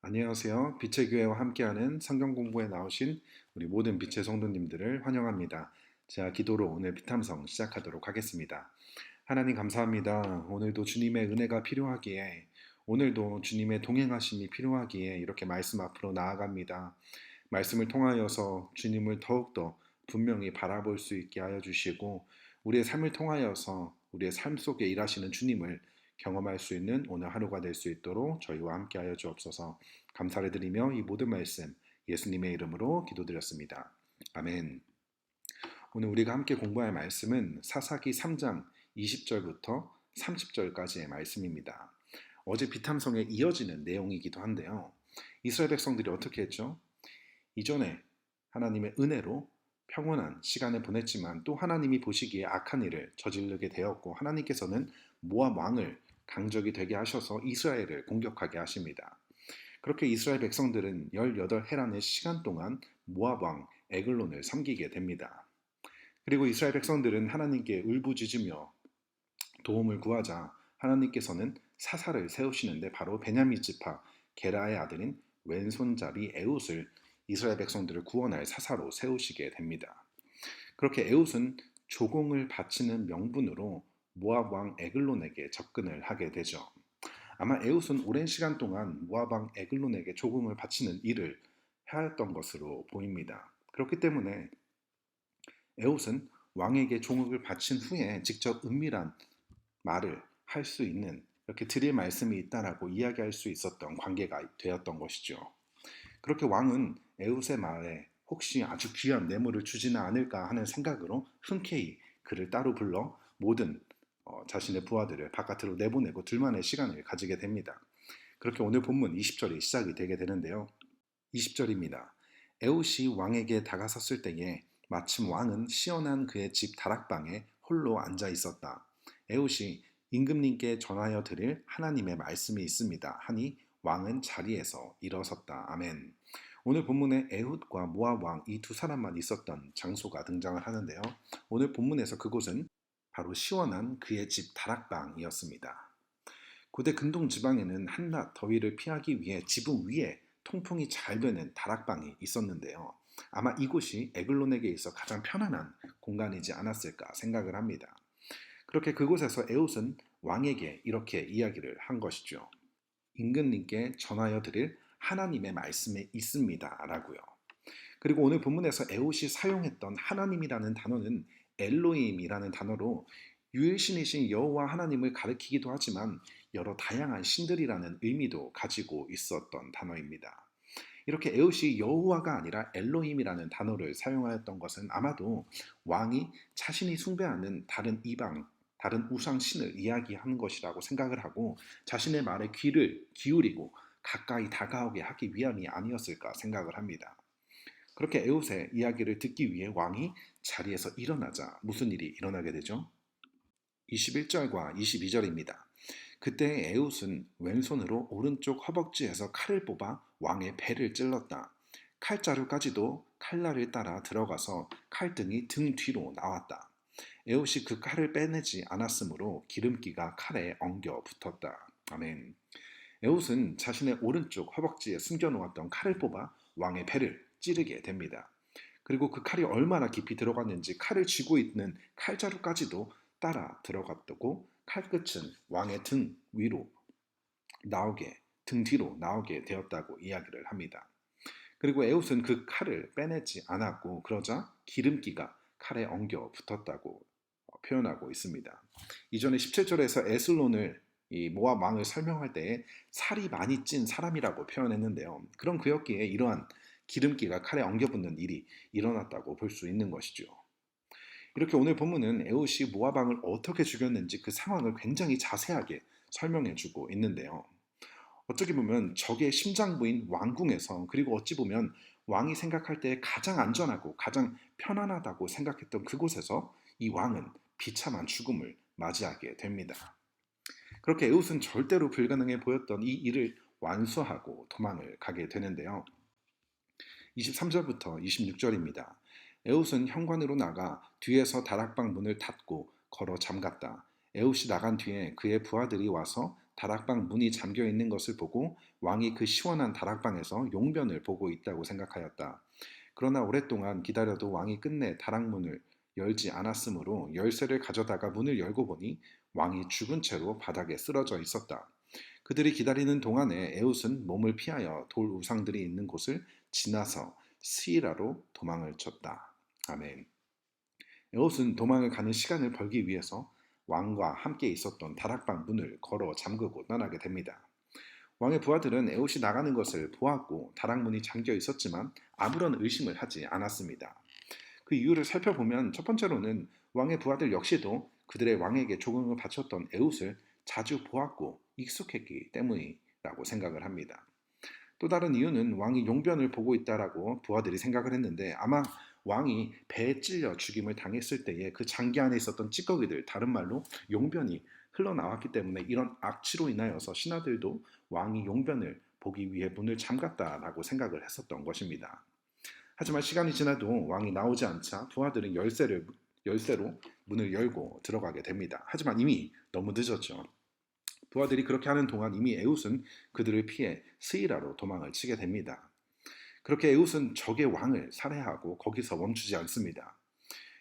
안녕하세요. 빛의 교회와 함께하는 성경 공부에 나오신 우리 모든 빛의 성도님들을 환영합니다. 제가 기도로 오늘 빛함성 시작하도록 하겠습니다. 하나님 감사합니다. 오늘도 주님의 은혜가 필요하기에, 오늘도 주님의 동행하심이 필요하기에 이렇게 말씀 앞으로 나아갑니다. 말씀을 통하여서 주님을 더욱더 분명히 바라볼 수 있게 하여 주시고, 우리의 삶을 통하여서 우리의 삶 속에 일하시는 주님을 경험할 수 있는 오늘 하루가 될 수 있도록 저희와 함께 하여 주옵소서. 감사를 드리며 이 모든 말씀 예수님의 이름으로 기도드렸습니다. 아멘. 오늘 우리가 함께 공부할 말씀은 사사기 3장 20절부터 30절까지의 말씀입니다. 어제 비탐성에 이어지는 내용이기도 한데요. 이스라엘 백성들이 어떻게 했죠? 이전에 하나님의 은혜로 평온한 시간을 보냈지만 또 하나님이 보시기에 악한 일을 저지르게 되었고, 하나님께서는 모압 왕을 강적이 되게 하셔서 이스라엘을 공격하게 하십니다. 그렇게 이스라엘 백성들은 18해란의 시간 동안 모압 왕 에글론을 섬기게 됩니다. 그리고 이스라엘 백성들은 하나님께 울부짖으며 도움을 구하자 하나님께서는 사사를 세우시는데, 바로 베냐민 지파 게라의 아들인 왼손잡이 에훗을 이스라엘 백성들을 구원할 사사로 세우시게 됩니다. 그렇게 에훗은 조공을 바치는 명분으로 모압 왕 에글론에게 접근을 하게 되죠. 아마 에훗은 오랜 시간 동안 모압 왕 에글론에게 조공을 바치는 일을 하였던 것으로 보입니다. 그렇기 때문에 에훗은 왕에게 종을 바친 후에 직접 은밀한 말을 할 수 있는, 이렇게 드릴 말씀이 있다라고 이야기할 수 있었던 관계가 되었던 것이죠. 그렇게 왕은 에훗의 말에 혹시 아주 귀한 뇌물을 주지는 않을까 하는 생각으로 흔쾌히 그를 따로 불러 모든 자신의 부하들을 바깥으로 내보내고 둘만의 시간을 가지게 됩니다. 그렇게 오늘 본문 20절이 시작이 되게 되는데요. 20절입니다. 에훗이 왕에게 다가섰을 때에 마침 왕은 시원한 그의 집 다락방에 홀로 앉아 있었다. 에훗이 임금님께 전하여 드릴 하나님의 말씀이 있습니다 하니 왕은 자리에서 일어섰다. 아멘. 오늘 본문에 에훗과 모압 왕 이 두 사람만 있었던 장소가 등장을 하는데요. 오늘 본문에서 그곳은 바로 시원한 그의 집 다락방이었습니다. 고대 근동 지방에는 한낮 더위를 피하기 위해 지붕 위에 통풍이 잘 되는 다락방이 있었는데요. 아마 이곳이 에글론에게 있어 가장 편안한 공간이지 않았을까 생각을 합니다. 그렇게 그곳에서 에훗은 왕에게 이렇게 이야기를 한 것이죠. 임금님께 전하여 드릴 하나님의 말씀이 있습니다 라고요. 그리고 오늘 본문에서 에훗이 사용했던 하나님이라는 단어는 엘로힘이라는 단어로 유일신이신 여호와 하나님을 가리키기도 하지만 여러 다양한 신들이라는 의미도 가지고 있었던 단어입니다. 이렇게 에훗이 여호와가 아니라 엘로힘이라는 단어를 사용하였던 것은 아마도 왕이 자신이 숭배하는 다른 이방, 다른 우상신을 이야기하는 것이라고 생각을 하고 자신의 말에 귀를 기울이고 가까이 다가오게 하기 위함이 아니었을까 생각을 합니다. 그렇게 에훗의 이야기를 듣기 위해 왕이 자리에서 일어나자 무슨 일이 일어나게 되죠? 21절과 22절입니다. 그때 에훗은 왼손으로 오른쪽 허벅지에서 칼을 뽑아 왕의 배를 찔렀다. 칼자루까지도 칼날을 따라 들어가서 칼등이 등 뒤로 나왔다. 에훗이 그 칼을 빼내지 않았으므로 기름기가 칼에 엉겨 붙었다. 아멘. 에훗은 자신의 오른쪽 허벅지에 숨겨놓았던 칼을 뽑아 왕의 배를 찌르게 됩니다. 그리고 그 칼이 얼마나 깊이 들어갔는지 칼을 쥐고 있는 칼자루까지도 따라 들어갔고, 칼끝은 왕의 등 위로 나오게, 등 뒤로 나오게 되었다고 이야기를 합니다. 그리고 에훗은 그 칼을 빼내지 않았고, 그러자 기름기가 칼에 엉겨 붙었다고 표현하고 있습니다. 이전에 17절에서 에슬론을, 이 모압 왕을 설명할 때에 살이 많이 찐 사람이라고 표현했는데요. 그런 그였기에 이러한 기름기가 칼에 엉겨 붙는 일이 일어났다고 볼 수 있는 것이죠. 이렇게 오늘 본문은 에훗이 모압 왕을 어떻게 죽였는지 그 상황을 굉장히 자세하게 설명해주고 있는데요. 어떻게 보면 적의 심장부인 왕궁에서, 그리고 어찌 보면 왕이 생각할 때 가장 안전하고 가장 편안하다고 생각했던 그곳에서 이 왕은 비참한 죽음을 맞이하게 됩니다. 그렇게 에훗은 절대로 불가능해 보였던 이 일을 완수하고 도망을 가게 되는데요. 23절부터 26절입니다. 에훗은 현관으로 나가 뒤에서 다락방 문을 닫고 걸어 잠갔다. 에훗이 나간 뒤에 그의 부하들이 와서 다락방 문이 잠겨 있는 것을 보고 왕이 그 시원한 다락방에서 용변을 보고 있다고 생각하였다. 그러나 오랫동안 기다려도 왕이 끝내 다락문을 열지 않았으므로 열쇠를 가져다가 문을 열고 보니 왕이 죽은 채로 바닥에 쓰러져 있었다. 그들이 기다리는 동안에 에웃은 몸을 피하여 돌 우상들이 있는 곳을 지나서 스이라로 도망을 쳤다. 아멘. 에웃은 도망을 가는 시간을 벌기 위해서 왕과 함께 있었던 다락방 문을 걸어 잠그고 떠나게 됩니다. 왕의 부하들은 에웃이 나가는 것을 보았고 다락문이 잠겨 있었지만 아무런 의심을 하지 않았습니다. 그 이유를 살펴보면 첫 번째로는 왕의 부하들 역시도 그들의 왕에게 조공을 바쳤던 에웃을 자주 보았고 익숙했기 때문이라고 생각을 합니다. 또 다른 이유는 왕이 용변을 보고 있다라고 부하들이 생각을 했는데 아마 왕이 배에 찔려 죽임을 당했을 때에 그 장기 안에 있었던 찌꺼기들, 다른 말로 용변이 흘러나왔기 때문에 이런 악취로 인하여서 신하들도 왕이 용변을 보기 위해 문을 잠갔다라고 생각을 했었던 것입니다. 하지만 시간이 지나도 왕이 나오지 않자 부하들은 열쇠로 문을 열고 들어가게 됩니다. 하지만 이미 너무 늦었죠. 부하들이 그렇게 하는 동안 이미 에웃은 그들을 피해 스이라로 도망을 치게 됩니다. 그렇게 에웃은 적의 왕을 살해하고 거기서 멈추지 않습니다.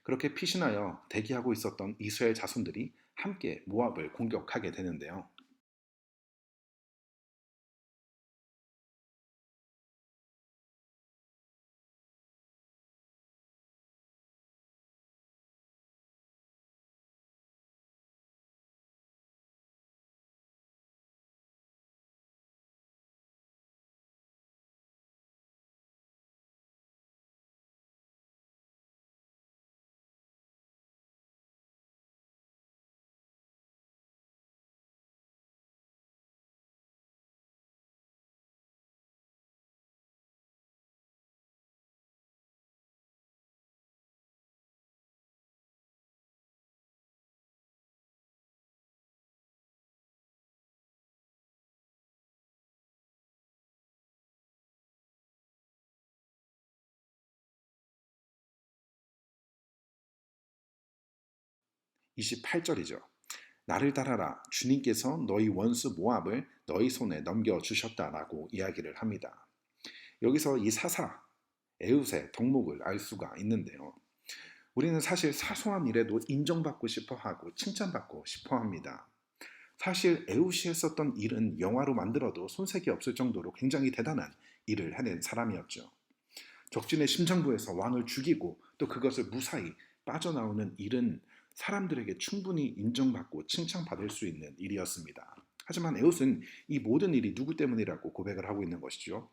그렇게 피신하여 대기하고 있었던 이스라엘 자손들이 함께 모압을 공격하게 되는데요. 28절이죠. 나를 따라라. 주님께서 너희 원수 모압을 너희 손에 넘겨주셨다라고 이야기를 합니다. 여기서 이 사사, 에웃의 덕목을 알 수가 있는데요. 우리는 사실 사소한 일에도 인정받고 싶어 하고 칭찬받고 싶어 합니다. 사실 에웃이 했었던 일은 영화로 만들어도 손색이 없을 정도로 굉장히 대단한 일을 해낸 사람이었죠. 적진의 심장부에서 왕을 죽이고 또 그것을 무사히 빠져나오는 일은 사람들에게 충분히 인정받고 칭찬받을 수 있는 일이었습니다. 하지만 에웃은 이 모든 일이 누구 때문이라고 고백을 하고 있는 것이죠.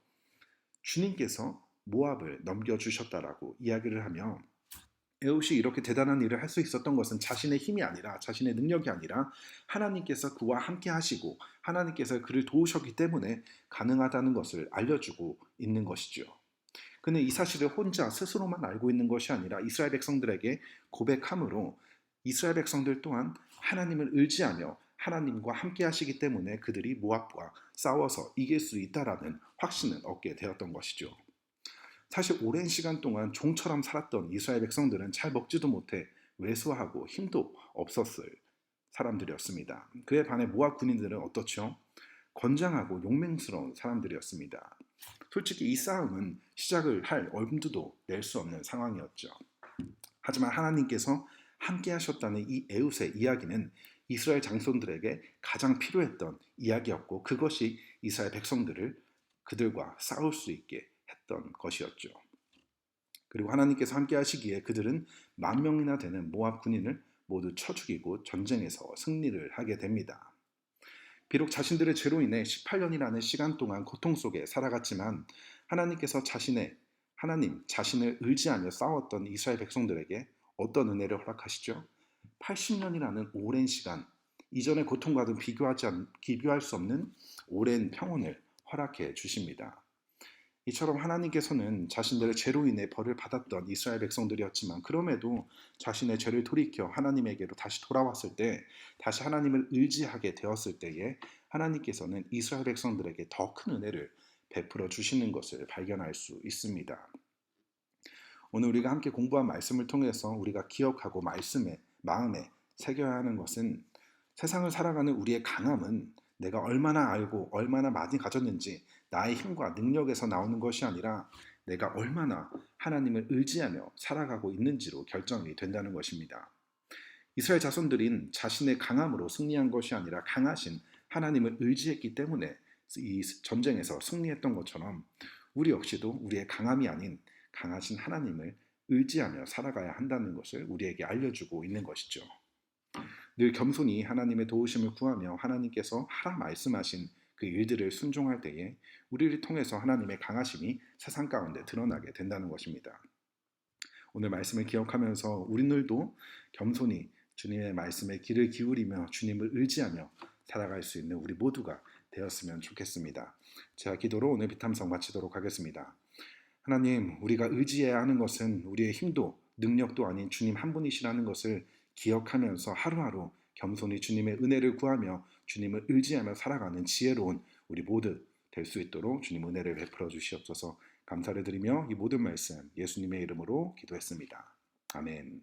주님께서 모압을 넘겨주셨다라고 이야기를 하며 에웃이 이렇게 대단한 일을 할 수 있었던 것은 자신의 힘이 아니라 자신의 능력이 아니라 하나님께서 그와 함께 하시고 하나님께서 그를 도우셨기 때문에 가능하다는 것을 알려주고 있는 것이죠. 그는 이 사실을 혼자 스스로만 알고 있는 것이 아니라 이스라엘 백성들에게 고백함으로 이스라엘 백성들 또한 하나님을 의지하며 하나님과 함께 하시기 때문에 그들이 모압과 싸워서 이길 수 있다라는 확신을 얻게 되었던 것이죠. 사실 오랜 시간 동안 종처럼 살았던 이스라엘 백성들은 잘 먹지도 못해 왜소하고 힘도 없었을 사람들이었습니다. 그에 반해 모압 군인들은 어떻죠? 건장하고 용맹스러운 사람들이었습니다. 솔직히 이 싸움은 시작을 할 엄두도 낼 수 없는 상황이었죠. 하지만 하나님께서 함께 하셨다는 이 에웃의 이야기는 이스라엘 장손들에게 가장 필요했던 이야기였고 그것이 이스라엘 백성들을 그들과 싸울 수 있게 했던 것이었죠. 그리고 하나님께서 함께 하시기에 그들은 10,000명이나 되는 모압 군인을 모두 쳐 죽이고 전쟁에서 승리를 하게 됩니다. 비록 자신들의 죄로 인해 18년이라는 시간 동안 고통 속에 살아갔지만 하나님께서 자신을 의지하며 싸웠던 이스라엘 백성들에게 어떤 은혜를 허락하시죠? 80년이라는 오랜 시간, 이전의 고통과도 비교할 수 없는 오랜 평온을 허락해 주십니다. 이처럼 하나님께서는 자신들의 죄로 인해 벌을 받았던 이스라엘 백성들이었지만 그럼에도 자신의 죄를 돌이켜 하나님에게로 다시 돌아왔을 때, 다시 하나님을 의지하게 되었을 때에 하나님께서는 이스라엘 백성들에게 더 큰 은혜를 베풀어 주시는 것을 발견할 수 있습니다. 오늘 우리가 함께 공부한 말씀을 통해서 우리가 기억하고 마음에 새겨야 하는 것은 세상을 살아가는 우리의 강함은 내가 얼마나 알고 얼마나 많이 가졌는지 나의 힘과 능력에서 나오는 것이 아니라 내가 얼마나 하나님을 의지하며 살아가고 있는지로 결정이 된다는 것입니다. 이스라엘 자손들인 자신의 강함으로 승리한 것이 아니라 강하신 하나님을 의지했기 때문에 이 전쟁에서 승리했던 것처럼 우리 역시도 우리의 강함이 아닌 강하신 하나님을 의지하며 살아가야 한다는 것을 우리에게 알려주고 있는 것이죠. 늘 겸손히 하나님의 도우심을 구하며 하나님께서 하라 말씀하신 그 일들을 순종할 때에 우리를 통해서 하나님의 강하심이 세상 가운데 드러나게 된다는 것입니다. 오늘 말씀을 기억하면서 우리들도 겸손히 주님의 말씀에 귀를 기울이며 주님을 의지하며 살아갈 수 있는 우리 모두가 되었으면 좋겠습니다. 제가 기도로 오늘 비탐성 마치도록 하겠습니다. 하나님, 우리가 의지해야 하는 것은 우리의 힘도 능력도 아닌 주님 한 분이시라는 것을 기억하면서 하루하루 겸손히 주님의 은혜를 구하며 주님을 의지하며 살아가는 지혜로운 우리 모두 될 수 있도록 주님 은혜를 베풀어 주시옵소서. 감사를 드리며 이 모든 말씀 예수님의 이름으로 기도했습니다. 아멘.